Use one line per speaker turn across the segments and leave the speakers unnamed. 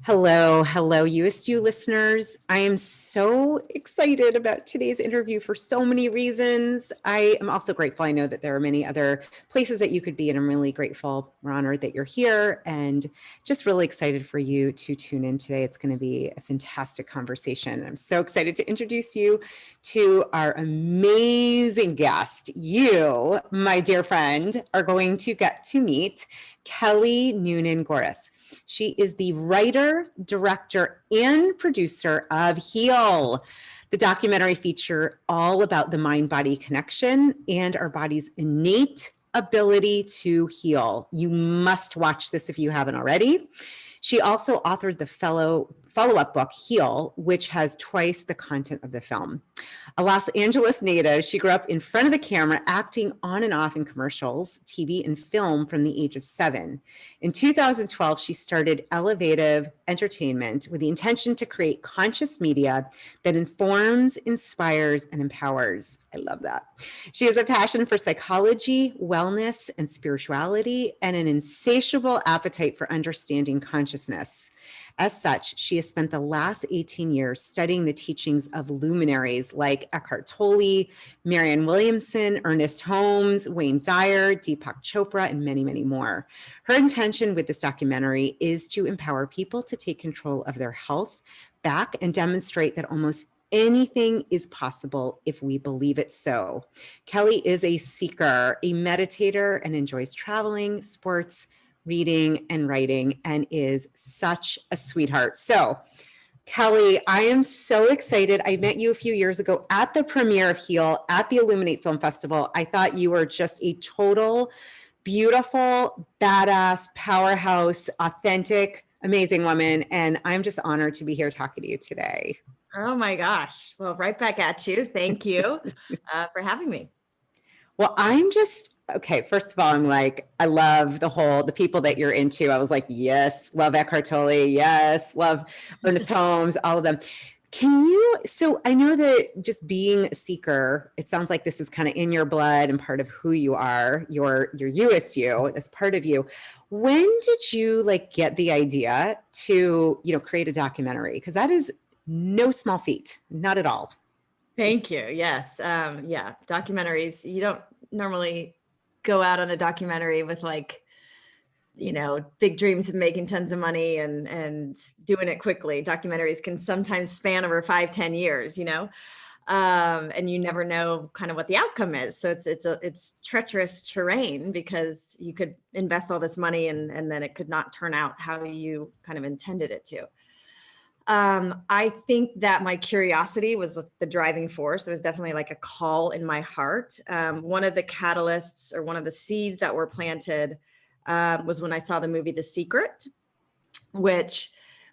Hello, Youest you listeners. I am so excited about today's interview for so many reasons. I am also grateful. I know that there are many other places that you could be, and I'm really grateful. We're honored that you're here and just really excited for you to tune in today. It's going to be a fantastic conversation. I'm so excited to introduce you to our amazing guest. You, my dear friend, are going to get to meet Kelly Noonan Gores. She is the writer, director, and producer of Heal, the documentary feature all about the mind-body connection and our body's innate ability to heal. You must watch this if you haven't already. She also authored the follow-up book, Heal, which has twice the content of the film. A Los Angeles native, she grew up in front of the camera, acting on and off in commercials, TV, and film from the age of 7. In 2012, she started Elevative Entertainment with the intention to create conscious media that informs, inspires, and empowers. I love that. She has a passion for psychology, wellness, and spirituality, and an insatiable appetite for understanding consciousness. As such, she has spent the last 18 years studying the teachings of luminaries like Eckhart Tolle, Marianne Williamson, Ernest Holmes, Dyer, Deepak Chopra, and many, many more. Her intention with this documentary is to empower people to take control of their health back and demonstrate that almost anything is possible if we believe it so. Kelly is a seeker, a meditator, and enjoys traveling, sports, reading, and writing, and is such a sweetheart. So, Kelly, I am so excited. I met you a few years ago at the premiere of Heal at the Illuminate Film Festival. I thought you were just a total, beautiful, badass, powerhouse, authentic, amazing woman. And I'm just honored to be here talking to you today.
Oh my gosh. Well, right back at you. Thank you for having me.
Well, I'm just, okay, first of all, I'm like, I love the people that you're into. I was like, yes, love Eckhart Tolle. Yes, love Ernest Holmes, all of them. So I know that just being a seeker, it sounds like this is kind of in your blood and part of who you are, your Youest you, that's part of you. When did you get the idea to, create a documentary? Because that is no small feat, not at all.
Thank you. Yes. Yeah. Documentaries, you don't normally go out on a documentary with big dreams of making tons of money and doing it quickly. Documentaries can sometimes span over 5-10 years, and you never know kind of what the outcome is. So it's treacherous terrain because you could invest all this money and then it could not turn out how you kind of intended it to. I think that my curiosity was the driving force. There was definitely a call in my heart. One of the catalysts or one of the seeds that were planted was when I saw the movie The Secret, which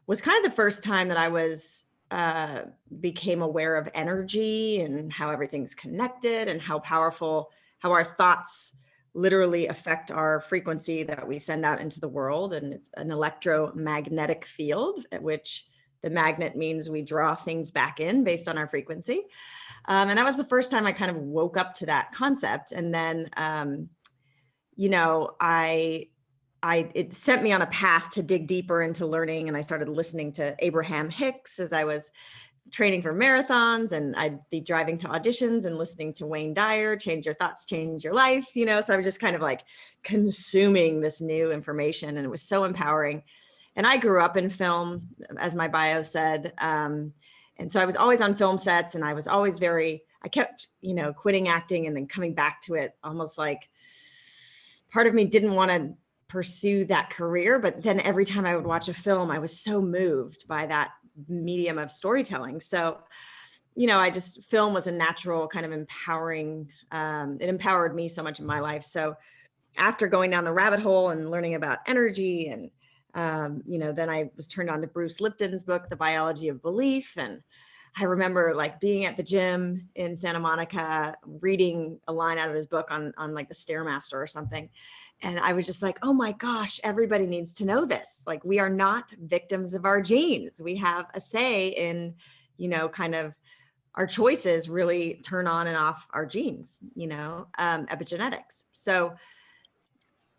was kind of the first time that I became aware of energy and how everything's connected and how powerful, how our thoughts literally affect our frequency that we send out into the world. And it's an electromagnetic field, at which the magnet means we draw things back in based on our frequency. And that was the first time I kind of woke up to that concept. And then, it sent me on a path to dig deeper into learning. And I started listening to Abraham Hicks as I was training for marathons, and I'd be driving to auditions and listening to Dyer, Change Your Thoughts, Change Your Life, so I was just kind of consuming this new information, and it was so empowering. And I grew up in film, as my bio said. And so I was always on film sets, and I was always I kept, quitting acting and then coming back to it, almost like part of me didn't want to pursue that career. But then every time I would watch a film, I was so moved by that medium of storytelling. So, film was a natural kind of empowering, it empowered me so much in my life. So after going down the rabbit hole and learning about energy and then I was turned on to Bruce Lipton's book, The Biology of Belief. And I remember being at the gym in Santa Monica, reading a line out of his book on the Stairmaster or something. And I was just like, oh my gosh, everybody needs to know this. We are not victims of our genes. We have a say in, kind of our choices really turn on and off our genes, epigenetics. So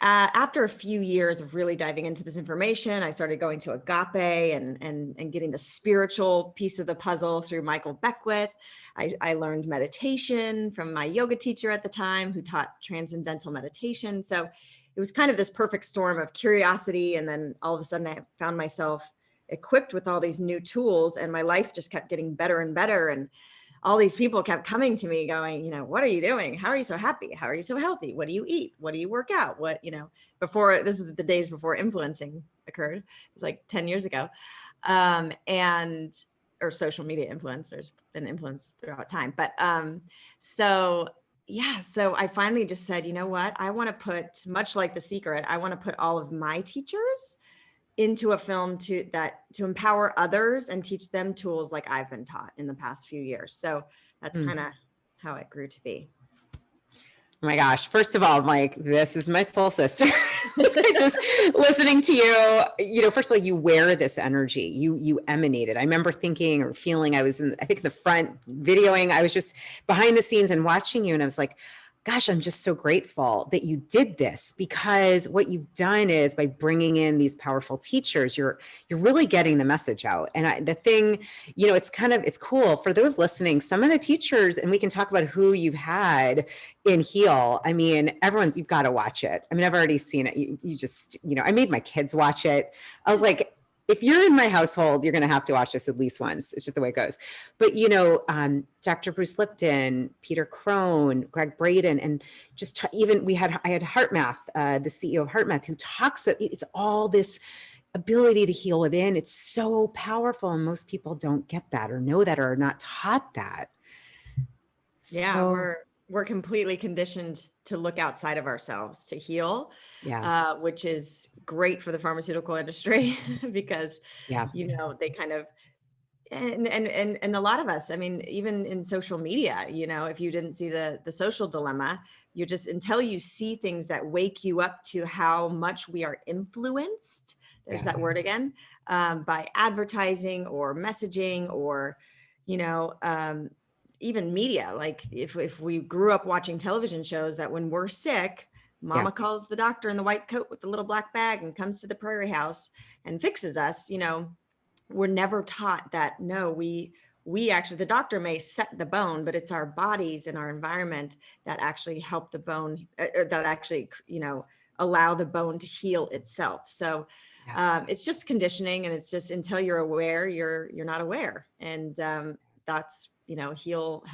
After a few years of really diving into this information, I started going to Agape and getting the spiritual piece of the puzzle through Michael Beckwith. I learned meditation from my yoga teacher at the time, who taught transcendental meditation. So it was kind of this perfect storm of curiosity. And then all of a sudden I found myself equipped with all these new tools, and my life just kept getting better and better. And all these people kept coming to me going, what are you doing? How are you so happy? How are you so healthy? What do you eat? What do you work out? Before, this is the days before influencing occurred. It was like 10 years ago. Or social media influence. There's been influence throughout time. But so I finally just said, you know what? I want to put, much like The Secret, I want to put all of my teachers into a film to empower others and teach them tools like I've been taught in the past few years. So that's kind of how it grew to be.
Oh my gosh. First of all, I'm like, this is my soul sister. Just listening to you, first of all, you wear this energy, you emanate it. I remember thinking or feeling, I think in the front videoing, I was just behind the scenes and watching you. And I was like, gosh, I'm just so grateful that you did this, because what you've done is, by bringing in these powerful teachers, you're really getting the message out. And the thing, it's cool for those listening, some of the teachers, and we can talk about who you've had in Heal. I mean, you've got to watch it. I mean, I've already seen it. You just, I made my kids watch it. I was like, if you're in my household, you're going to have to watch this at least once. It's just the way it goes. But, Dr. Bruce Lipton, Peter Crone, Greg Braden, and just I had HeartMath, the CEO of HeartMath, who talks, it's all this ability to heal within. It's so powerful. And most people don't get that or know that or are not taught that.
Yeah,
so,
we're completely conditioned to look outside of ourselves to heal, which is great for the pharmaceutical industry because, they kind of, and a lot of us, I mean, even in social media, if you didn't see the social dilemma, you just, until you see things that wake you up to how much we are influenced, there's that word again, by advertising or messaging or, even media. Like if we grew up watching television shows that when we're sick, mama calls the doctor in the white coat with the little black bag and comes to the prairie house and fixes us, we're never taught that, no, we actually, the doctor may set the bone, but it's our bodies and our environment that actually help the bone, or that actually, allow the bone to heal itself. So it's just conditioning, and it's just, until you're aware, you're not aware. And that's, Heal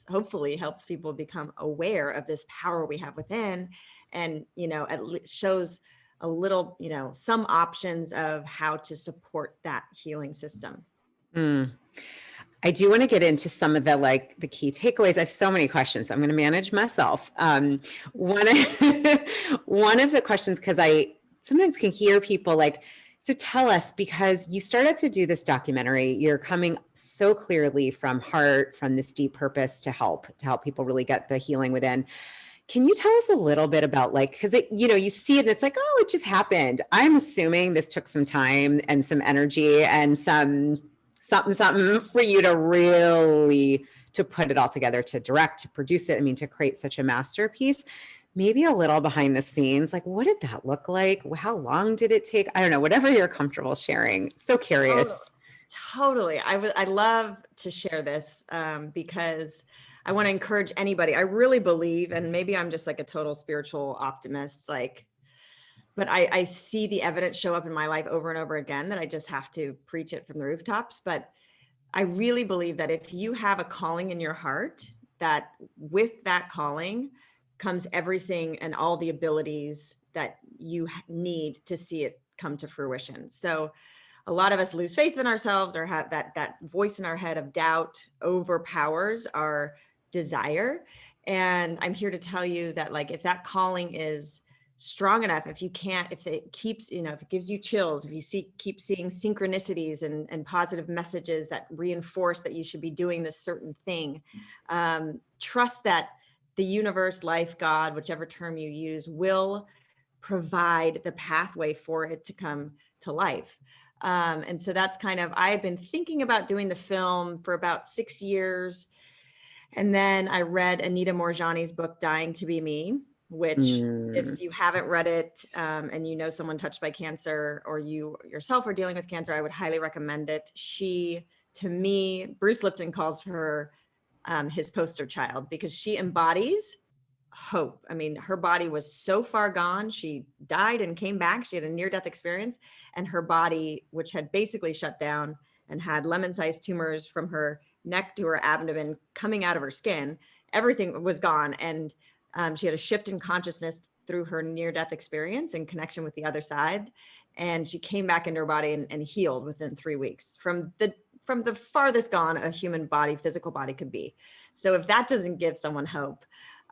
hopefully helps people become aware of this power we have within, and, at least shows a little, some options of how to support that healing system.
I do want to get into some of the key takeaways. I have so many questions. I'm going to manage myself. One of the questions, because I sometimes can hear people like, so tell us, because you started to do this documentary, you're coming so clearly from heart, from this deep purpose to help people really get the healing within. Can you tell us a little bit about, because you see it and it's like, oh, it just happened. I'm assuming this took some time and some energy and some something for you to really, to put it all together, to direct, to produce it. I mean, to create such a masterpiece. Maybe a little behind the scenes, like what did that look like? How long did it take? I don't know, whatever you're comfortable sharing. So curious.
Totally. I love to share this because I want to encourage anybody. I really believe, and maybe I'm just like a total spiritual optimist, but I see the evidence show up in my life over and over again that I just have to preach it from the rooftops. But I really believe that if you have a calling in your heart, that with that calling comes everything and all the abilities that you need to see it come to fruition. So a lot of us lose faith in ourselves, or have that voice in our head of doubt overpowers our desire. And I'm here to tell you that, if that calling is strong enough, if it keeps, if it gives you chills, if you keep seeing synchronicities and positive messages that reinforce that you should be doing this certain thing, trust that the universe, life, God, whichever term you use, will provide the pathway for it to come to life. And so that's kind of, I had been thinking about doing the film for about 6 years. And then I read Anita Moorjani's book, Dying to Be Me. which if you haven't read it and you know someone touched by cancer or you yourself are dealing with cancer, I would highly recommend it. She, to me, Bruce Lipton calls her his poster child because she embodies hope. I mean, her body was so far gone. She died and came back. She had a near-death experience, and her body, which had basically shut down and had lemon-sized tumors from her neck to her abdomen coming out of her skin, everything was gone. And she had a shift in consciousness through her near-death experience and connection with the other side. And she came back into her body and healed within 3 weeks from the farthest gone a human body, physical body could be. So if that doesn't give someone hope,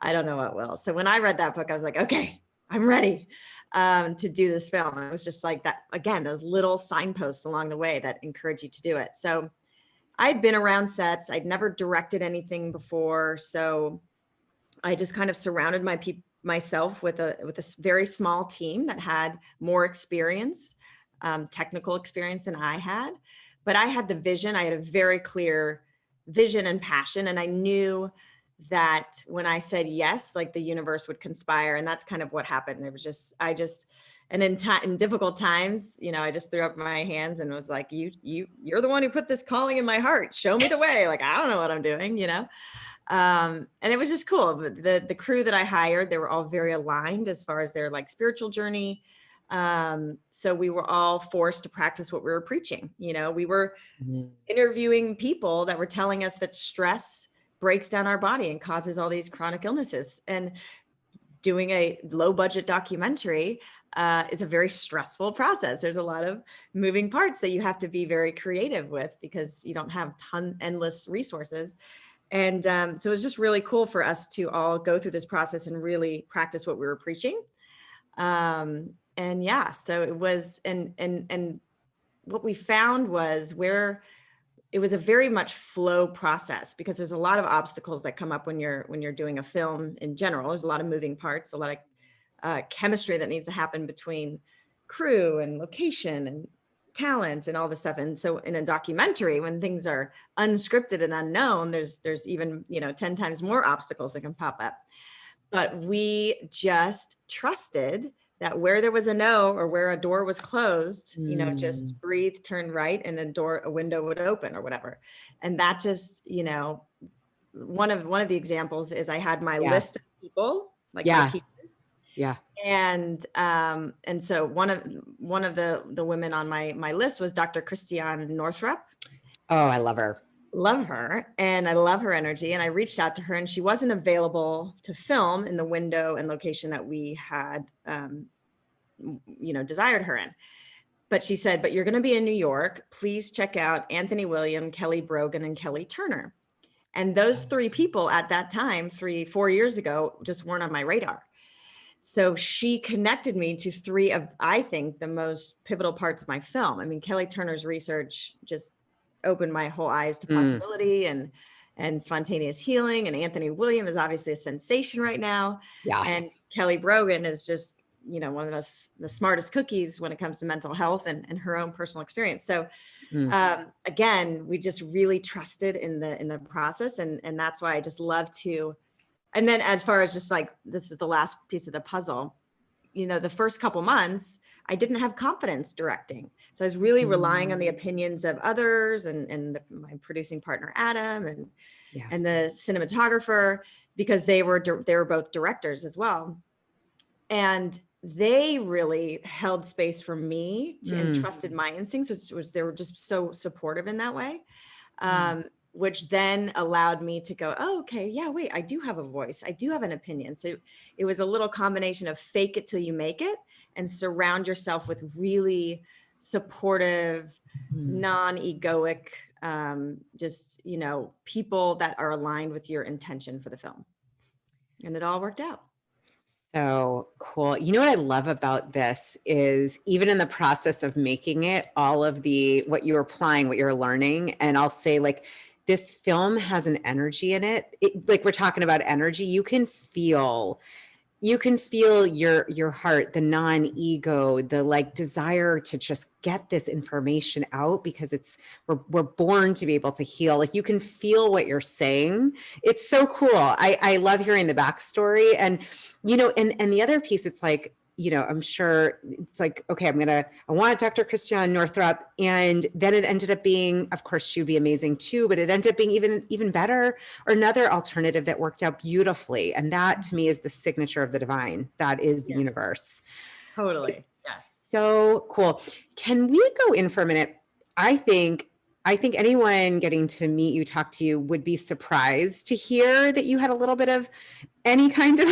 I don't know what will. So when I read that book, I was like, okay, I'm ready to do this film. And it was just like that, again, those little signposts along the way that encourage you to do it. So I'd been around sets. I'd never directed anything before. So I just kind of surrounded myself with a very small team that had more experience, technical experience than I had. But I had the vision. I had a very clear vision and passion. And I knew that when I said yes, like the universe would conspire. And that's kind of what happened. It was just, and in difficult times, you know, I just threw up my hands and was like, you're the one who put this calling in my heart. Show me the way. Like, I don't know what I'm doing, you know? And it was just cool. The crew that I hired, they were all very aligned as far as their like spiritual journey. So we were all forced to practice what we were preaching. You know, we were interviewing people that were telling us that stress breaks down our body and causes all these chronic illnesses. And doing a low budget documentary is a very stressful process. There's a lot of moving parts that you have to be very creative with because you don't have endless resources. And so it was just really cool for us to all go through this process and really practice what we were preaching. And yeah, so it was, and what we found was where it was a very much flow process because there's a lot of obstacles that come up when you're doing a film in general. There's a lot of moving parts, a lot of chemistry that needs to happen between crew and location and talent and all this stuff. And so in a documentary, when things are unscripted and unknown, there's even, 10 times more obstacles that can pop up. But we just trusted that where there was a no or where a door was closed, just breathe, turn right, and a window would open or whatever. And that just, one of the examples is I had my list of people, like my teachers.
Yeah.
And so one of the women on my list was Dr. Christiane Northrup.
Oh, I love her.
Love her. And I love her energy. And I reached out to her and she wasn't available to film in the window and location that we had, desired her in. But she said, but you're going to be in New York. Please check out Anthony William, Kelly Brogan, and Kelly Turner. And those three people at that time, 3-4 years ago, just weren't on my radar. So she connected me to three of, I think, the most pivotal parts of my film. I mean, Kelly Turner's research just opened my whole eyes to possibility and spontaneous healing. And Anthony William is obviously a sensation right now. Yeah. And Kelly Brogan is just, one of the smartest cookies when it comes to mental health and her own personal experience. So again, we just really trusted in the process. And that's why I just love to. And then as far as just like, this is the last piece of the puzzle, the first couple months, I didn't have confidence directing. So I was really relying on the opinions of others and my producing partner, Adam, and the cinematographer, because they were both directors as well. And they really held space for me and trusted my instincts, which they were just so supportive in that way. Which then allowed me to go, oh, okay, yeah, wait, I do have a voice. I do have an opinion. So it was a little combination of fake it till you make it and surround yourself with really supportive, non-egoic, people that are aligned with your intention for the film. And it all worked out.
So cool. You know what I love about this is even in the process of making it, all of what you're applying, what you're learning, and I'll say like, this film has an energy in it. Like we're talking about energy, you can feel you can feel your heart, the non-ego, the like desire to just get this information out, because we're born to be able to heal. Like you can feel what you're saying. It's so cool. I love hearing the backstory. And and the other piece, it's like, I'm sure it's like, okay, I want Dr. Christiane Northrup. And then it ended up being, of course, she would be amazing too, but it ended up being even better, or another alternative that worked out beautifully. And that to me is the signature of the divine. That is the universe.
Totally.
It's
Yes.
so cool. Can we go in for a minute? I think anyone getting to meet you, talk to you, would be surprised to hear that you had a little bit of any kind of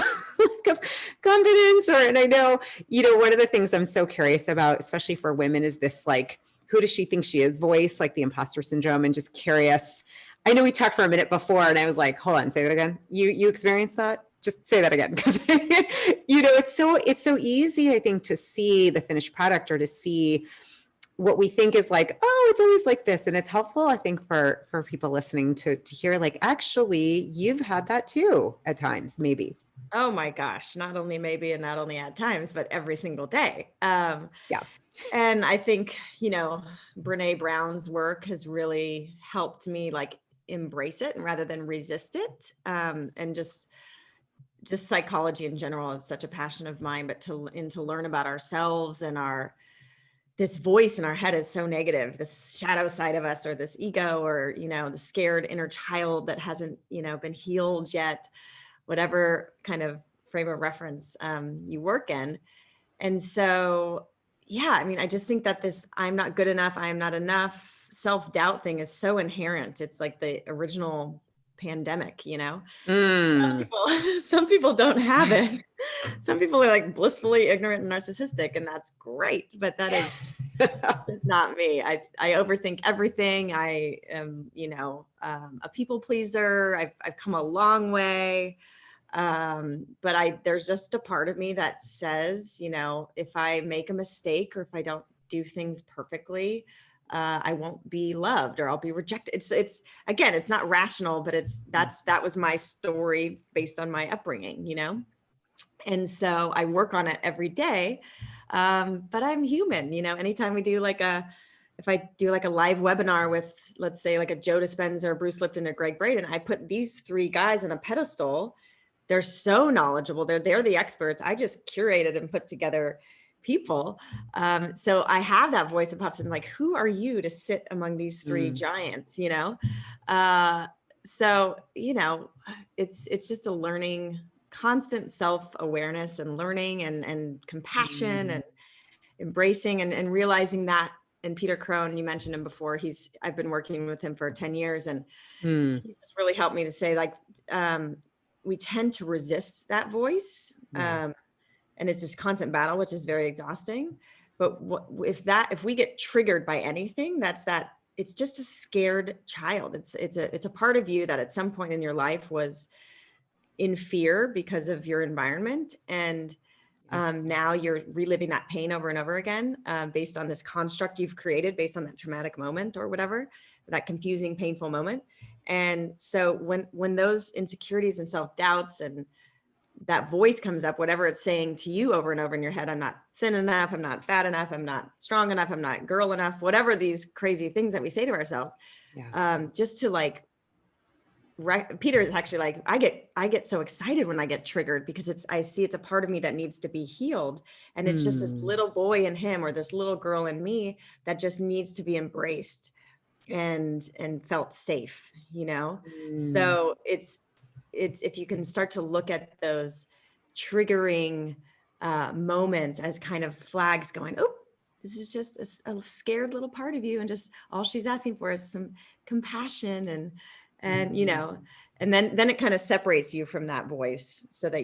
confidence. And I know, one of the things I'm so curious about, especially for women, is this like, who does she think she is voice, like the imposter syndrome, and just curious. I know we talked for a minute before and I was like, hold on, say that again. You experienced that? Just say that again. Because, it's so easy, I think, to see the finished product, or to see what we think is like, oh, it's always like this. And it's helpful, I think, for people listening to hear, like, actually, you've had that too at times, maybe.
Oh my gosh. Not only maybe, and not only at times, but every single day.
Yeah.
And I think, Brene Brown's work has really helped me like embrace it, and rather than resist it. And just psychology in general is such a passion of mine, but to learn about ourselves, and this voice in our head is so negative, this shadow side of us, or this ego, or, the scared inner child that hasn't, been healed yet, whatever kind of frame of reference you work in. And so, yeah, I mean, I just think that this I'm not good enough, I am not enough self-doubt thing is so inherent. It's like the original pandemic,
Mm.
Some people don't have it. Some people are like blissfully ignorant and narcissistic, and that's great. But that is not me. I overthink everything. I am, a people pleaser. I've come a long way. But there's just a part of me that says, if I make a mistake, or if I don't do things perfectly, I won't be loved, or I'll be rejected. It's again, it's not rational, but that was my story based on my upbringing, And so I work on it every day. But I'm human, anytime we do if I do like a live webinar with, let's say, like a Joe Dispenza, or Bruce Lipton, or Greg Braden, I put these three guys on a pedestal. They're so knowledgeable. They're the experts. I just curated and put together people. So I have that voice that pops in, like, who are you to sit among these three giants, So, it's just a learning, constant self-awareness, and learning, and compassion, and embracing, and realizing that. And Peter Crone, you mentioned him before. I've been working with him for 10 years, and he's just really helped me to say, like, we tend to resist that voice. And it's this constant battle, which is very exhausting. But if we get triggered by anything, it's just a scared child. It's a part of you that at some point in your life was in fear because of your environment. And now you're reliving that pain over and over again, based on this construct you've created, based on that traumatic moment, or whatever, that confusing, painful moment. And so when those insecurities and self-doubts and that voice comes up, whatever it's saying to you over and over in your head, I'm not thin enough, I'm not fat enough, I'm not strong enough, I'm not girl enough, whatever these crazy things that we say to ourselves, just to like, Peter is actually like, I get so excited when I get triggered, because I see it's a part of me that needs to be healed. And it's just this little boy in him, or this little girl in me, that just needs to be embraced and felt safe, So it's if you can start to look at those triggering moments as kind of flags going, oh, this is just a scared little part of you, and just all she's asking for is some compassion, and and then it kind of separates you from that voice, so that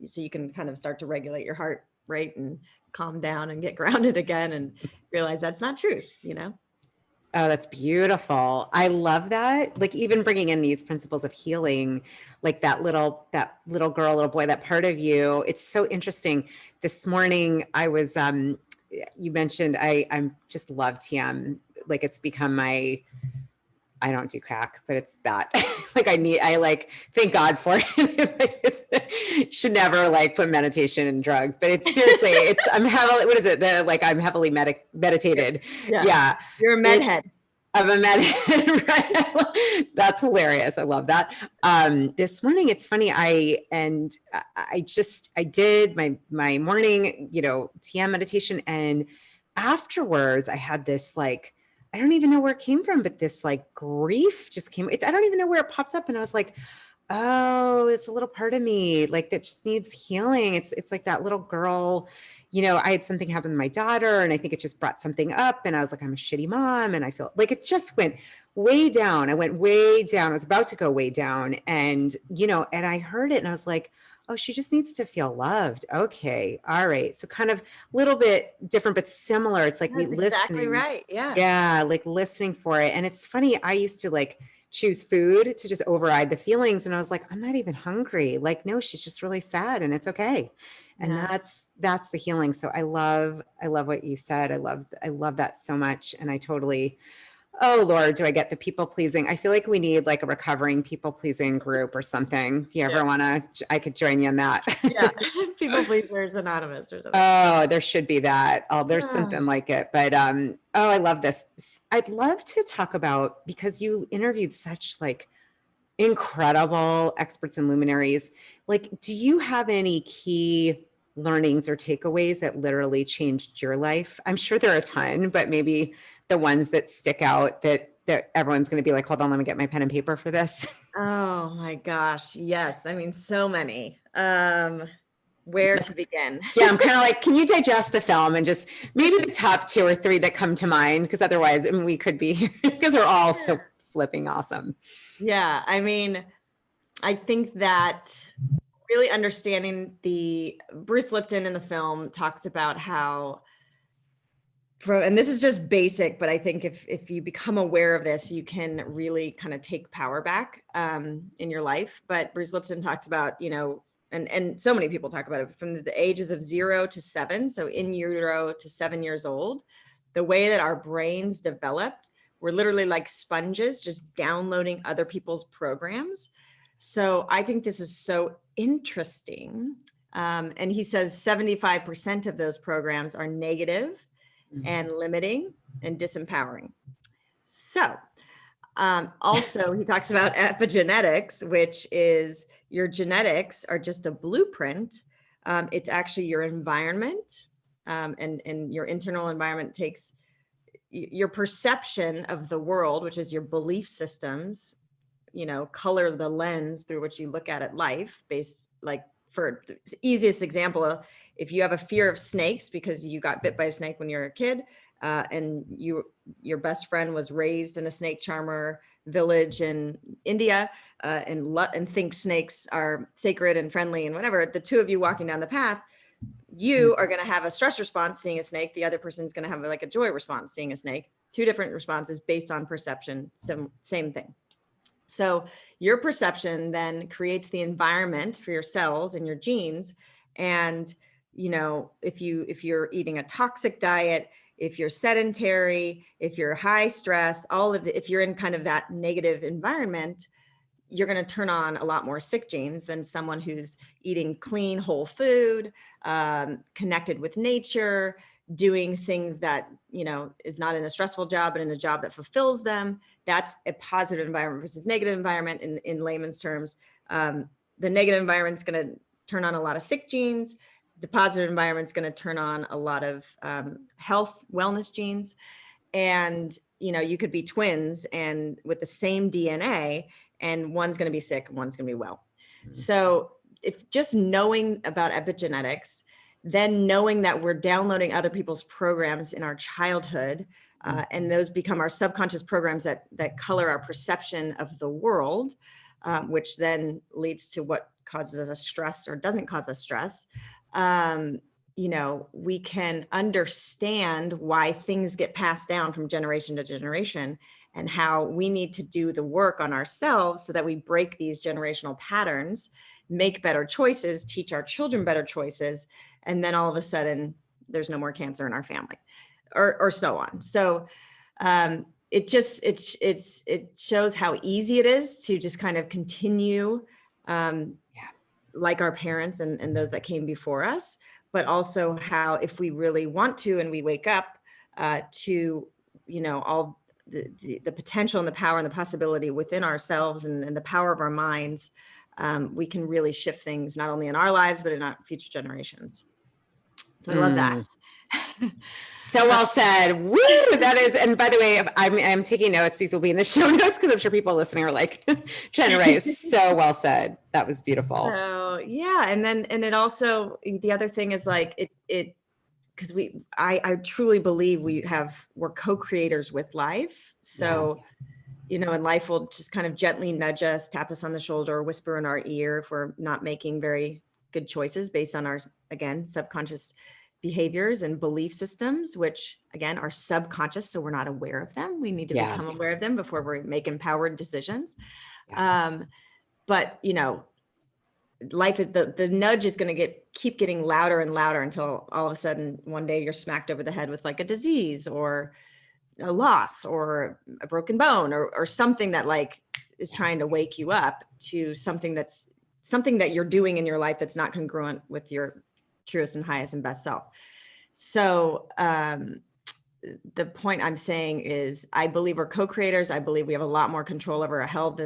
so you can kind of start to regulate your heart rate, and calm down, and get grounded again, and realize that's not truth,
Oh, that's beautiful. I love that. Like, even bringing in these principles of healing, like that little girl, little boy, that part of you. It's so interesting. This morning I was, you mentioned, I'm just love TM. Like, it's become I don't do crack, but it's that like I like, thank God for it. Like, should never like put meditation and drugs, but it's seriously, I'm heavily, what is it? I'm heavily meditated. Yeah.
You're a med head.
I'm a med head. Right? That's hilarious. I love that. This morning, it's funny. I did my morning, TM meditation. And afterwards I had this like, I don't even know where it came from, but this like grief just came. I don't even know where it popped up. And I was like, oh, it's a little part of me like that just needs healing. It's like that little girl, I had something happen to my daughter and I think it just brought something up and I was like, I'm a shitty mom. And I feel like it just went way down. I went way down. I was about to go way down and, and I heard it and I was like, oh, she just needs to feel loved. Okay. All right. So kind of a little bit different, but similar. It's like
That's exactly right. Yeah.
Yeah. Like listening for it. And it's funny. I used to like choose food to just override the feelings. And I was like, I'm not even hungry. Like, no, she's just really sad and it's okay. And that's the healing. So I love what you said. I love that so much. And I totally, oh Lord, do I get the people pleasing? I feel like we need like a recovering people pleasing group or something. If you ever want to, I could join you on that.
Yeah. People Pleasers Anonymous or something.
Oh, there should be that. Oh, there's something like it. But oh, I love this. I'd love to talk about, because you interviewed such like incredible experts and luminaries. Like, do you have any key learnings or takeaways that literally changed your life? I'm sure there are a ton, but maybe the ones that stick out that everyone's going to be like, hold on, let me get my pen and paper for this.
Oh my gosh. Yes. I mean, so many. Where to begin?
Yeah, I'm kind of like, can you digest the film and just maybe the top 2 or 3 that come to mind? Because otherwise, we could be, because they're all so flipping awesome.
Yeah. I mean, I think that really understanding Bruce Lipton in the film talks about how, and this is just basic, but I think if you become aware of this, you can really kind of take power back in your life. But Bruce Lipton talks about, and so many people talk about it from the ages of 0 to 7. So in utero to 7 years old, the way that our brains developed, we're literally like sponges, just downloading other people's programs. So I think this is so interesting. And he says 75% of those programs are negative and limiting and disempowering. So also he talks about epigenetics, which is your genetics are just a blueprint. It's actually your environment, and your internal environment takes your perception of the world, which is your belief systems, color the lens through which you look at life based, like for the easiest example, if you have a fear of snakes because you got bit by a snake when you were a kid, and your best friend was raised in a snake charmer village in India, and think snakes are sacred and friendly and whatever, the two of you walking down the path, you are going to have a stress response seeing a snake. The other person's going to have like a joy response seeing a snake. 2 different responses based on perception, same thing. So your perception then creates the environment for your cells and your genes. And, if you're eating a toxic diet, if you're sedentary, if you're high stress, if you're in kind of that negative environment, you're going to turn on a lot more sick genes than someone who's eating clean, whole food, connected with nature, doing things that, is not in a stressful job, but in a job that fulfills them. That's a positive environment versus negative environment in layman's terms. The negative environment is going to turn on a lot of sick genes. The positive environment is going to turn on a lot of health, wellness genes. And, you could be twins and with the same DNA, and one's going to be sick, one's going to be well. Mm-hmm. So if just knowing about epigenetics, then knowing that we're downloading other people's programs in our childhood, and those become our subconscious programs that color our perception of the world, which then leads to what causes us stress or doesn't cause us stress. We can understand why things get passed down from generation to generation and how we need to do the work on ourselves so that we break these generational patterns, make better choices, teach our children better choices. And then all of a sudden there's no more cancer in our family or so on. So it shows how easy it is to just kind of continue, like our parents and those that came before us, but also how if we really want to, and we wake up to, all the potential and the power and the possibility within ourselves and the power of our minds, we can really shift things not only in our lives, but in our future generations. So I love that.
So well said. Woo! That is, and by the way, I'm taking notes. These will be in the show notes because I'm sure people listening are like trying to write. So well said. That was beautiful.
So yeah, and it also, the other thing is like it because I truly believe we're co-creators with life. So and life will just kind of gently nudge us, tap us on the shoulder, whisper in our ear if we're not making very good choices based on our, again, subconscious behaviors and belief systems, which again are subconscious, so we're not aware of them. We need to become aware of them before we make empowered decisions. But life, the nudge is going to keep getting louder and louder until all of a sudden one day you're smacked over the head with like a disease or a loss or a broken bone or something that like is trying to wake you up to something that you're doing in your life that's not congruent with your truest and highest and best self. So the point I'm saying is I believe we're co-creators. I believe we have a lot more control over our health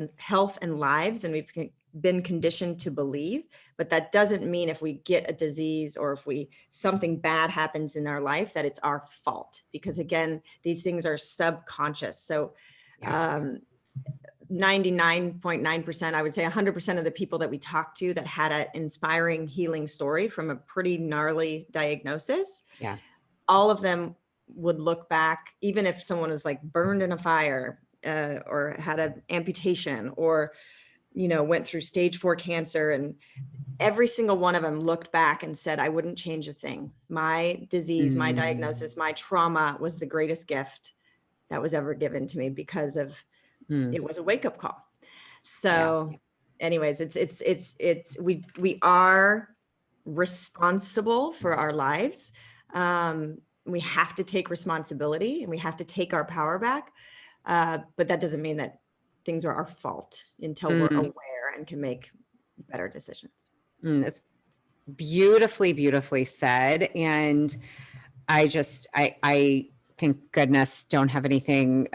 and lives than we've been conditioned to believe. But that doesn't mean if we get a disease or if something bad happens in our life that it's our fault, because again, these things are subconscious. So 99.9%, I would say 100% of the people that we talked to that had an inspiring healing story from a pretty gnarly diagnosis, all of them would look back, even if someone was like burned in a fire or had an amputation or, went through stage 4 cancer, and every single one of them looked back and said, I wouldn't change a thing. My disease, my diagnosis, my trauma was the greatest gift that was ever given to me because of it was a wake-up call. So anyways, we are responsible for our lives. We have to take responsibility and we have to take our power back. But that doesn't mean that things are our fault until we're aware and can make better decisions.
That's beautifully, beautifully said. And I thank goodness don't have anything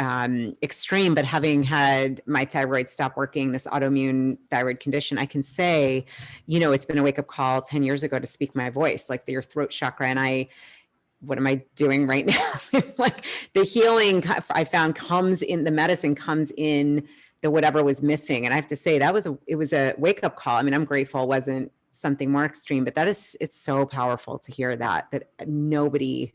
extreme, but having had my thyroid stop working, this autoimmune thyroid condition, I can say, it's been a wake up call 10 years ago to speak my voice, like your throat chakra. And what am I doing right now? It's like the healing I found the medicine comes in the whatever was missing. And I have to say it was a wake up call. I mean, I'm grateful it wasn't something more extreme, but it's so powerful to hear that nobody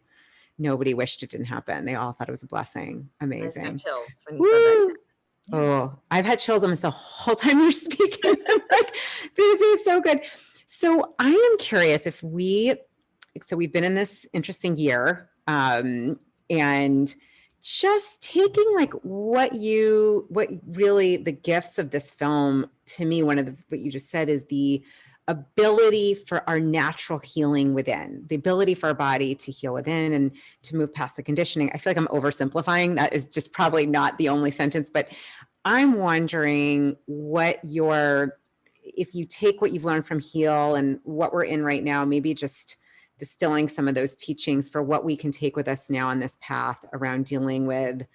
wished it didn't happen. They all thought it was a blessing. Amazing.
I just got chills when you said that.
Oh, I've had chills almost the whole time you're speaking. I'm like, this is so good. So I am curious so we've been in this interesting year, and just taking like what really the gifts of this film to me, what you just said is the ability for our natural healing within, the ability for our body to heal within and to move past the conditioning. I feel like I'm oversimplifying. That is just probably not the only sentence, but I'm wondering if you take what you've learned from Heal and what we're in right now, maybe just distilling some of those teachings for what we can take with us now on this path around dealing with,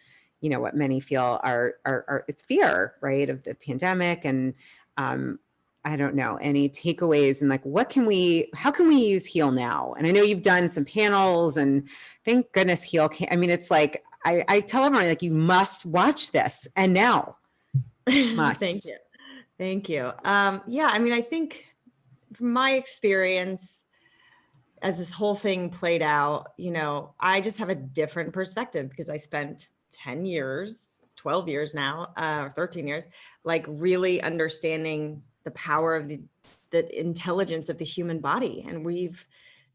what many feel are it's fear, right, of the pandemic. And I don't know, any takeaways and like, how can we use Heal now? And I know you've done some panels and thank goodness Heal it's like, I tell everyone like, you must watch this and now. Must.
Thank you. Thank you. I think from my experience, as this whole thing played out, I just have a different perspective because I spent 10 years, 12 years now, or 13 years, like really understanding the power of the intelligence of the human body. And we've,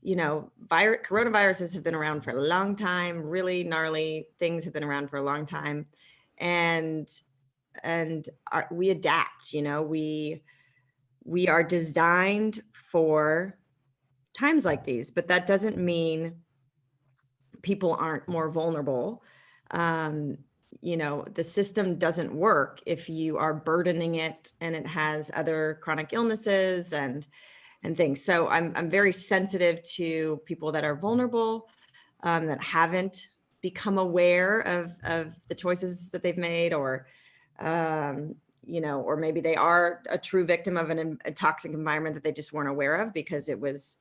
coronaviruses have been around for a long time, really gnarly things have been around for a long time. And we adapt, we are designed for times like these, but that doesn't mean people aren't more vulnerable. the system doesn't work if you are burdening it and it has other chronic illnesses and things. So I'm very sensitive to people that are vulnerable, that haven't become aware of the choices that they've made, or or maybe they are a true victim of a toxic environment that they just weren't aware of because it was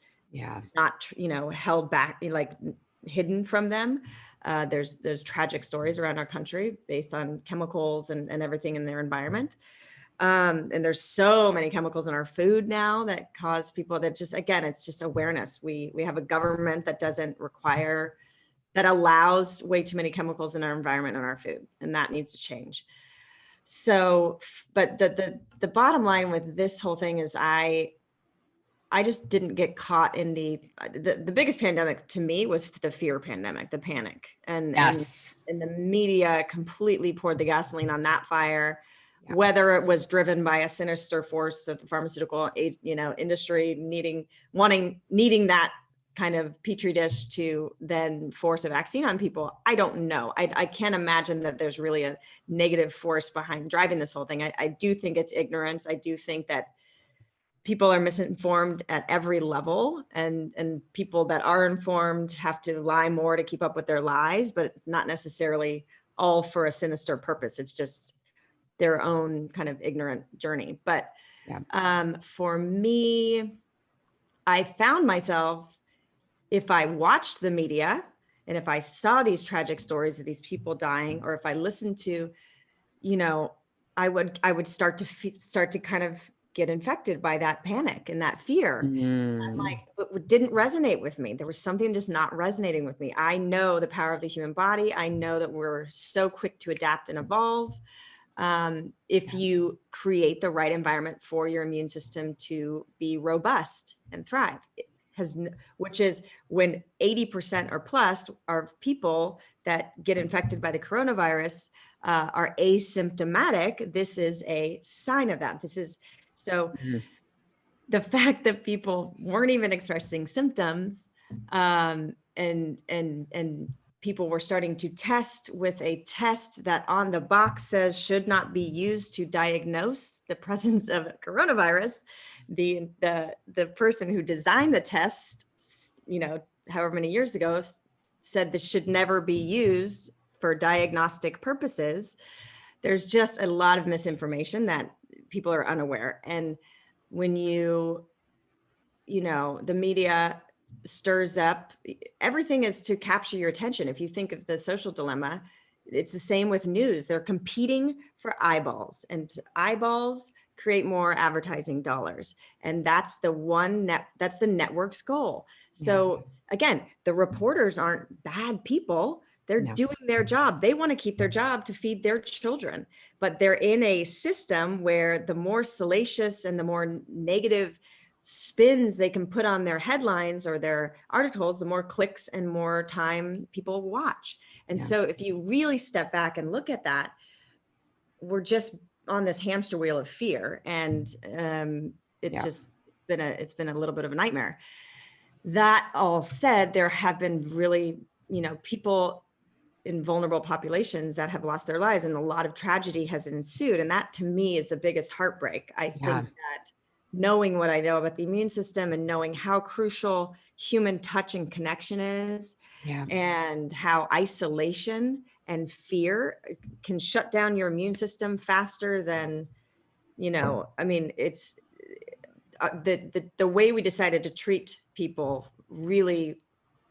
not, held back, like hidden from them. There's tragic stories around our country based on chemicals and everything in their environment. And there's so many chemicals in our food now that cause people that just, again, it's just awareness. We have a government that that allows way too many chemicals in our environment and our food, and that needs to change. So, but the bottom line with this whole thing is I just didn't get caught in the biggest pandemic to me was the fear pandemic, the panic, and the media completely poured the gasoline on that fire. Yeah. Whether it was driven by a sinister force of the pharmaceutical, industry needing that kind of petri dish to then force a vaccine on people, I don't know. I can't imagine that there's really a negative force behind driving this whole thing. I do think it's ignorance. I do think that people are misinformed at every level, and people that are informed have to lie more to keep up with their lies, but not necessarily all for a sinister purpose. It's just their own kind of ignorant journey. But for me, I found myself, if I watched the media and if I saw these tragic stories of these people dying, or if I listened to, I would start to kind of get infected by that panic and that fear. I'm like, it didn't resonate with me. There was something just not resonating with me. I know the power of the human body. I know that we're so quick to adapt and evolve. If you create the right environment for your immune system to be robust and thrive, which is when 80% or plus of people that get infected by the coronavirus are asymptomatic. This is a sign of that. The fact that people weren't even expressing symptoms, and people were starting to test with a test that on the box says should not be used to diagnose the presence of coronavirus. The person who designed the test, however many years ago, said this should never be used for diagnostic purposes. There's just a lot of misinformation that people are unaware. And when the media stirs up, everything is to capture your attention. If you think of the social dilemma, it's the same with news. They're competing for eyeballs, and eyeballs create more advertising dollars. And that's that's the network's goal. So again, the reporters aren't bad people. They're doing their job. They want to keep their job to feed their children, but they're in a system where the more salacious and the more negative spins they can put on their headlines or their articles, the more clicks and more time people watch. And so if you really step back and look at that, we're just on this hamster wheel of fear. And it's been a little bit of a nightmare. That all said, there have been really, people in vulnerable populations that have lost their lives, and a lot of tragedy has ensued. And that to me is the biggest heartbreak. I think that knowing what I know about the immune system and knowing how crucial human touch and connection is, and how isolation and fear can shut down your immune system faster than, it's the way we decided to treat people really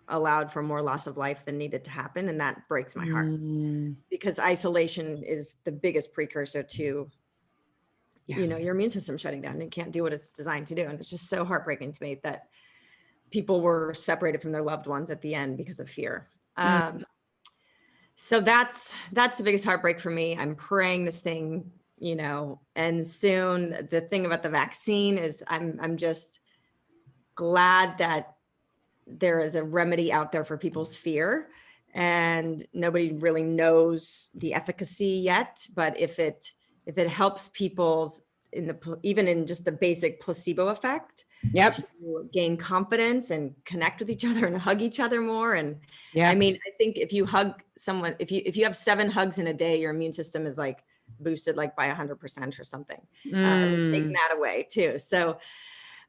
allowed for more loss of life than needed to happen. And that breaks my heart, because isolation is the biggest precursor to, your immune system shutting down and can't do what it's designed to do. And it's just so heartbreaking to me that people were separated from their loved ones at the end because of fear. So that's the biggest heartbreak for me. I'm praying this thing, and soon. The thing about the vaccine is I'm just glad that there is a remedy out there for people's fear, and nobody really knows the efficacy yet. But if it helps people's even in just the basic placebo effect,
Yep.
to gain confidence and connect with each other and hug each other more. And
Yeah.
I mean, I think if you hug someone, if you have 7 hugs in a day, your immune system is like boosted like by 100% or something. And we've taken that away too. So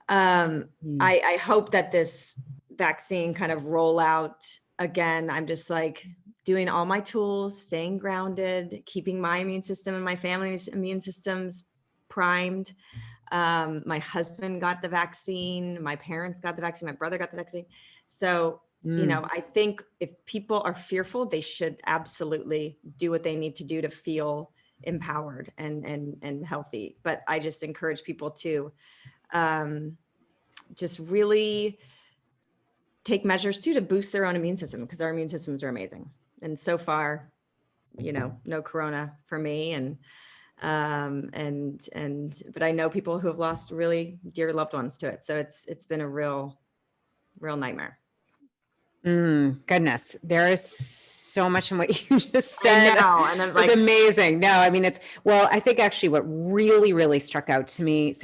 I hope that this vaccine kind of rollout again, I'm just like doing all my tools, staying grounded, keeping my immune system and my family's immune systems primed. My husband got the vaccine, my parents got the vaccine, my brother got the vaccine. So, you know, I think if people are fearful, they should absolutely do what they need to do to feel empowered and healthy. But I just encourage people to just really take measures too to boost their own immune system, because our immune systems are amazing. And so far, you know, no corona for me. And but I know people who have lost really dear loved ones to it. So it's been a real nightmare.
Goodness, there is so much in what you just said.
I know, and I'm like,
it's amazing. No, I mean, well, I think actually what really stuck out to me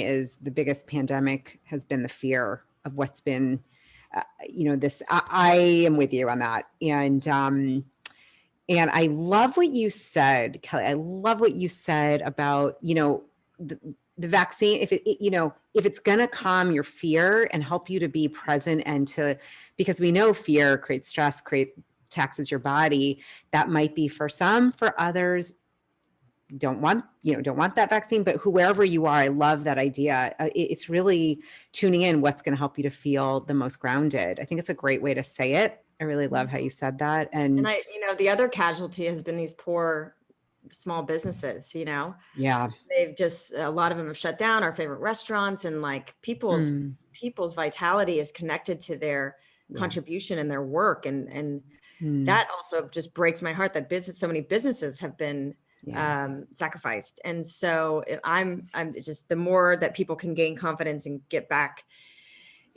is the biggest pandemic has been the fear of what's been, you know, this, I am with you on that. And I love what you said, Kelly. I love what you said about, you know, the vaccine, if it's going to calm your fear and help you to be present because we know fear creates stress, taxes your body. That might be for some, for others don't want that vaccine, but whoever you are, I love that idea. It's really tuning in what's going to help you to feel the most grounded. I think it's a great way to say it. I really love how you said that. And
I, you know, the other casualty has been these poor small businesses, you know.
Yeah.
They've just, a lot of them have shut down, our favorite restaurants, and like people's vitality is connected to their contribution and their work. And that also just breaks my heart that so many businesses have been sacrificed. And so I'm just, the more that people can gain confidence and get back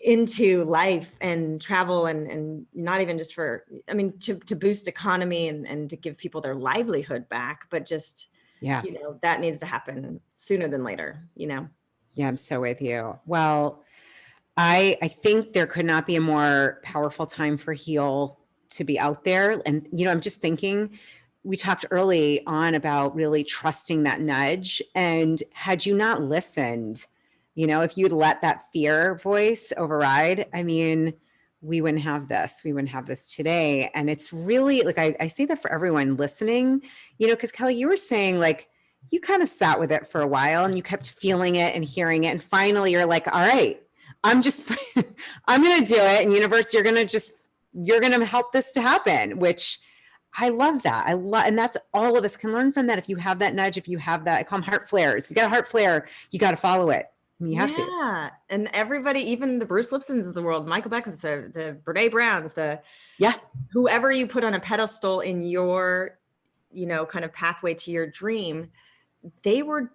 into life and travel and not even just for, I mean, to boost economy and to give people their livelihood back, but just, you know, that needs to happen sooner than later, you know?
Yeah, I'm so with you. Well, I think there could not be a more powerful time for Heal to be out there. And, you know, I'm just thinking, we talked early on about really trusting that nudge. And had you not listened, you know, if you'd let that fear voice override, I mean, we wouldn't have this. We wouldn't have this today. And it's really like, I say that for everyone listening, you know, because Kelly, you were saying like, you kind of sat with it for a while and you kept feeling it and hearing it. And finally you're like, all right, I'm going to do it. And universe, you're going to help this to happen, which I love that. And that's, all of us can learn from that. If you have that nudge, if you have that, I call them heart flares. If you got a heart flare, you got to follow it. You have to.
Yeah. And everybody, even the Bruce Liptons of the world, Michael Beckwiths, the Brene Browns, whoever you put on a pedestal in your, you know, kind of pathway to your dream, they were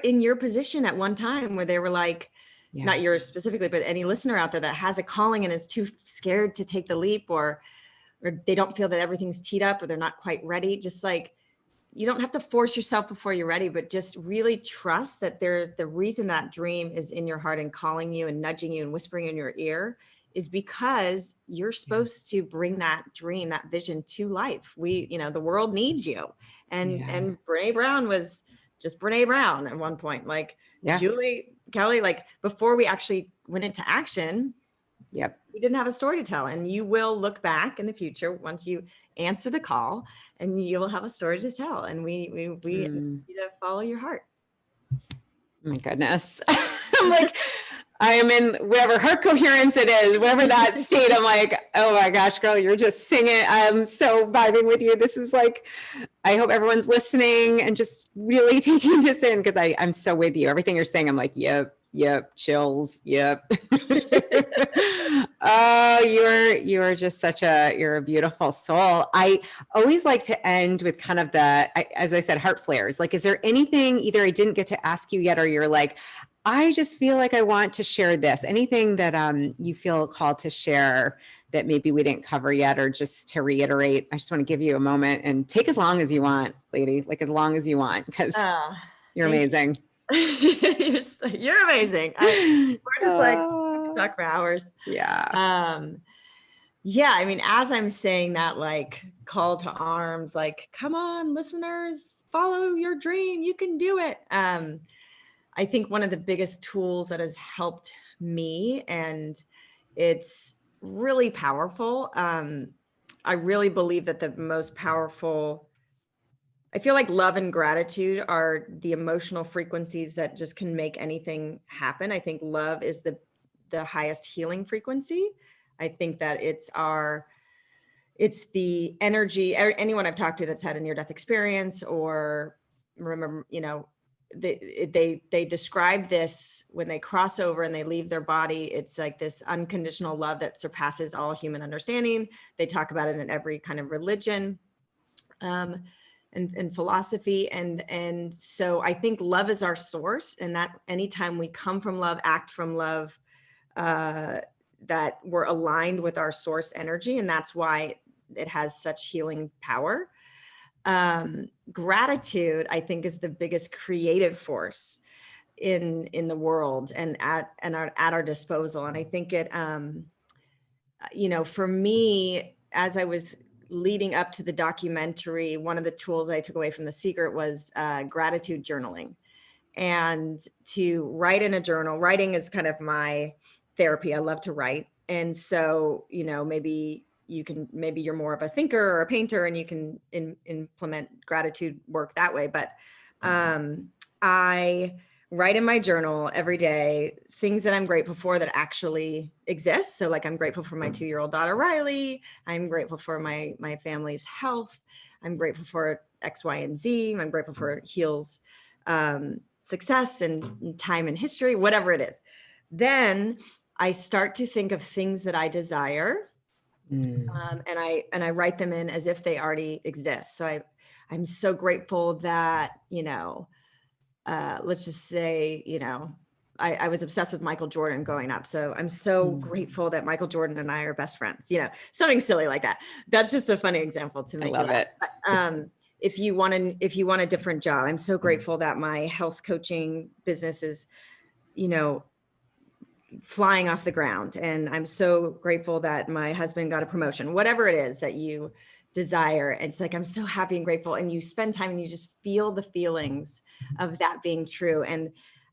in your position at one time where they were like, not yours specifically, but any listener out there that has a calling and is too scared to take the leap, or they don't feel that everything's teed up, or they're not quite ready. Just like, you don't have to force yourself before you're ready, but just really trust that the reason that dream is in your heart and calling you and nudging you and whispering in your ear is because you're supposed to bring that dream, that vision to life. You know, the world needs you. And Brene Brown was just Brene Brown at one point, like Julie, Kelly, like before we actually went into action, we didn't have a story to tell. And you will look back in the future once you answer the call and you will have a story to tell. And we need to follow your heart.
My goodness. I'm like, I am in whatever heart coherence it is, whatever that state. I'm like, oh my gosh, girl, you're just singing. I'm so vibing with you. This is like, I hope everyone's listening and just really taking this in, because I'm so with you. Everything you're saying, I'm like, yep, chills, yep. Oh, you're just you're a beautiful soul. I always like to end with kind of as I said, heart flares. Like, is there anything either I didn't get to ask you yet, or you're like, I just feel like I want to share this, anything that you feel called to share that maybe we didn't cover yet, or just to reiterate? I just want to give you a moment and take as long as you want, lady, like as long as you want, because you're amazing.
You're amazing. We're just like, we could talk for hours.
Yeah.
Yeah, I mean, as I'm saying that, like, call to arms, like, come on, listeners, follow your dream, you can do it. I think one of the biggest tools that has helped me, and it's really powerful. I really believe that the most powerful, I feel like love and gratitude are the emotional frequencies that just can make anything happen. I think love is the highest healing frequency. I think that it's the energy. Anyone I've talked to that's had a near-death experience, or remember, they describe this when they cross over and they leave their body. It's like this unconditional love that surpasses all human understanding. They talk about it in every kind of religion and philosophy. And so I think love is our source, and that anytime we come from love, act from love, that we're aligned with our source energy, and that's why it has such healing power. Gratitude, I think, is the biggest creative force in the world and at our disposal. And I think it, for me, as I was leading up to the documentary, one of the tools I took away from The Secret was gratitude journaling, and to write in a journal. Writing is kind of my therapy. I love to write. And so, maybe you're more of a thinker or a painter, and you can implement gratitude work that way. But I write in my journal every day things that I'm grateful for that actually exist. So like, I'm grateful for my 2-year-old daughter, Riley. I'm grateful for my family's health. I'm grateful for X, Y, and Z. I'm grateful for Heal's success and time in history, whatever it is. Then I start to think of things that I desire, and I write them in as if they already exist. So I'm so grateful that, let's just say, I was obsessed with Michael Jordan growing up. So I'm so grateful that Michael Jordan and I are best friends, something silly like that. That's just a funny example to make
I love it.
But, if you want a different job, I'm so grateful that my health coaching business is, flying off the ground. And I'm so grateful that my husband got a promotion, whatever it is that you desire. It's like, I'm so happy and grateful. And you spend time and you just feel the feelings of that being true. And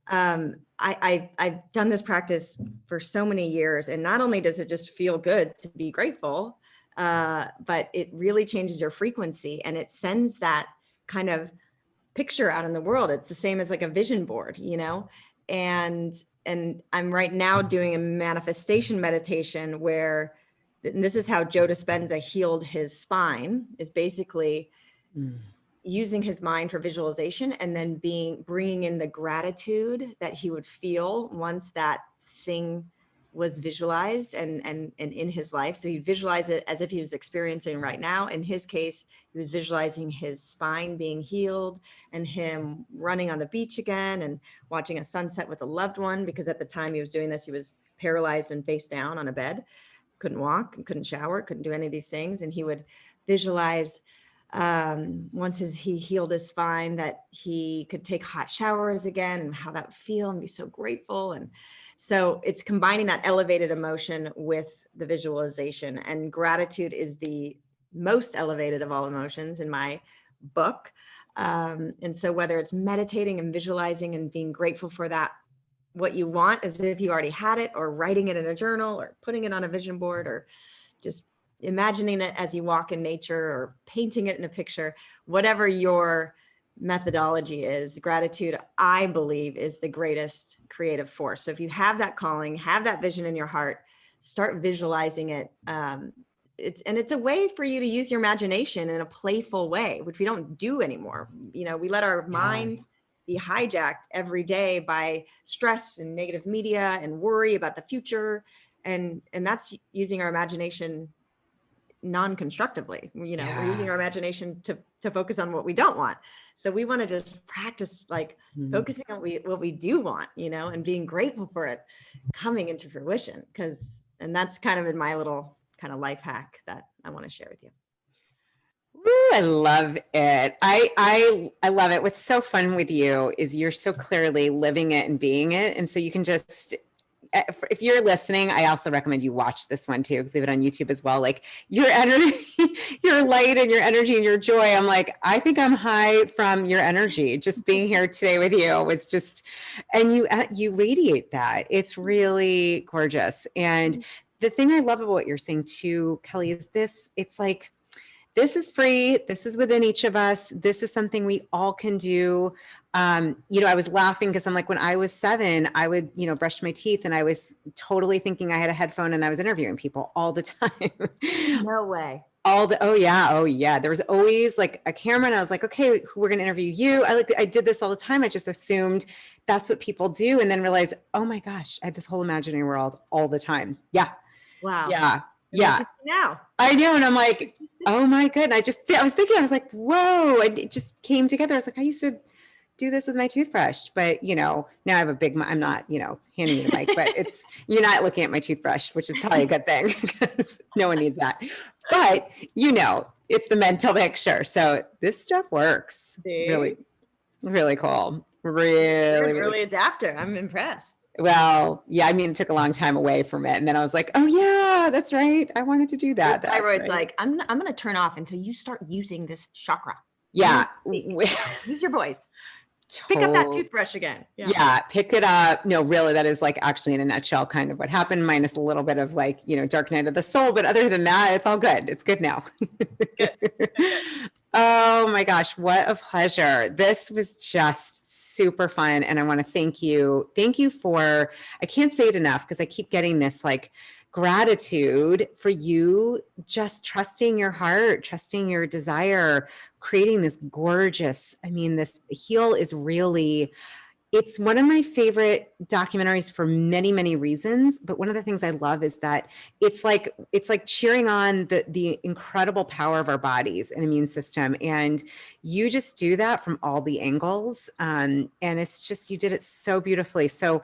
I've done this practice for so many years. And not only does it just feel good to be grateful, but it really changes your frequency, and it sends that kind of picture out in the world. It's the same as like a vision board, and I'm right now doing a manifestation meditation where, and this is how Joe Dispenza healed his spine, is basically using his mind for visualization, and then bringing in the gratitude that he would feel once that thing was visualized and in his life. So he'd visualize it as if he was experiencing right now. In his case, he was visualizing his spine being healed and him running on the beach again and watching a sunset with a loved one, because at the time he was doing this, he was paralyzed and face down on a bed, couldn't walk, couldn't shower, couldn't do any of these things. And he would visualize once he healed his spine, that he could take hot showers again, and how that would feel, and be so grateful. And so it's combining that elevated emotion with the visualization, and gratitude is the most elevated of all emotions in my book. And so whether it's meditating and visualizing and being grateful for that, what you want as if you already had it, or writing it in a journal, or putting it on a vision board, or just imagining it as you walk in nature, or painting it in a picture, whatever your methodology is, gratitude, I believe, is the greatest creative force. So if you have that calling, have that vision in your heart, start visualizing it. It's a way for you to use your imagination in a playful way, which we don't do anymore. We let our mind be hijacked every day by stress and negative media and worry about the future. And that's using our imagination non-constructively. We're using our imagination to focus on what we don't want. So we want to just practice like focusing on what we do want, and being grateful for it coming into fruition. And that's kind of in my little kind of life hack that I want to share with you.
Ooh, I love it. I love it. What's so fun with you is you're so clearly living it and being it. And so you can just, if you're listening, I also recommend you watch this one too, because we have it on YouTube as well. Like your energy, your light and your energy and your joy. I'm like, I think I'm high from your energy. Just being here today with you was just, and you radiate that. It's really gorgeous. And the thing I love about what you're saying too, Kelly, is this, it's like, this is free. This is within each of us. This is something we all can do. I was laughing because I'm like, when I was 7, I would, brush my teeth and I was totally thinking I had a headphone and I was interviewing people all the time.
No way.
Oh yeah. There was always like a camera and I was like, okay, we're going to interview you. I did this all the time. I just assumed that's what people do. And then realized, oh my gosh, I had this whole imaginary world all the time. Yeah.
Wow.
Yeah.
Now
I know. And I'm like, oh my goodness. I was like, whoa. And it just came together. I was like, I used to do this with my toothbrush, but now I have a big, I'm not, handing you the mic, but you're not looking at my toothbrush, which is probably a good thing because no one needs that. But it's the mental picture. So this stuff works. Really, really cool. You're
an early adapter. I'm impressed.
Well, yeah, I mean, it took a long time away from it. And then I was like, oh yeah, that's right. I wanted to do that.
Thyroid's like, I'm going to turn off until you start using this chakra.
Yeah.
Use your voice. Pick up that toothbrush again.
Yeah, pick it up. No, really, that is like actually in a nutshell kind of what happened, minus a little bit of like, dark night of the soul. But other than that, it's all good. It's good now. Good. Oh my gosh, what a pleasure. This was just super fun. And I want to thank you. Thank you for, I can't say it enough because I keep getting this like gratitude for you just trusting your heart, trusting your desire, creating this gorgeous, this Heal is really, it's one of my favorite documentaries for many, many reasons. But one of the things I love is that it's like cheering on the incredible power of our bodies and immune system. And you just do that from all the angles. And it's just, you did it so beautifully. So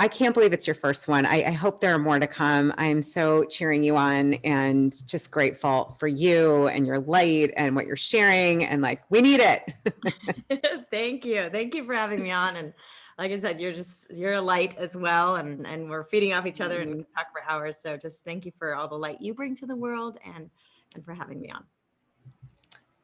I can't believe it's your first one. I hope there are more to come. I'm so cheering you on and just grateful for you and your light and what you're sharing. And like, we need it.
Thank you. Thank you for having me on. And like I said, you're a light as well. And we're feeding off each other and talk for hours. So just thank you for all the light you bring to the world and for having me on.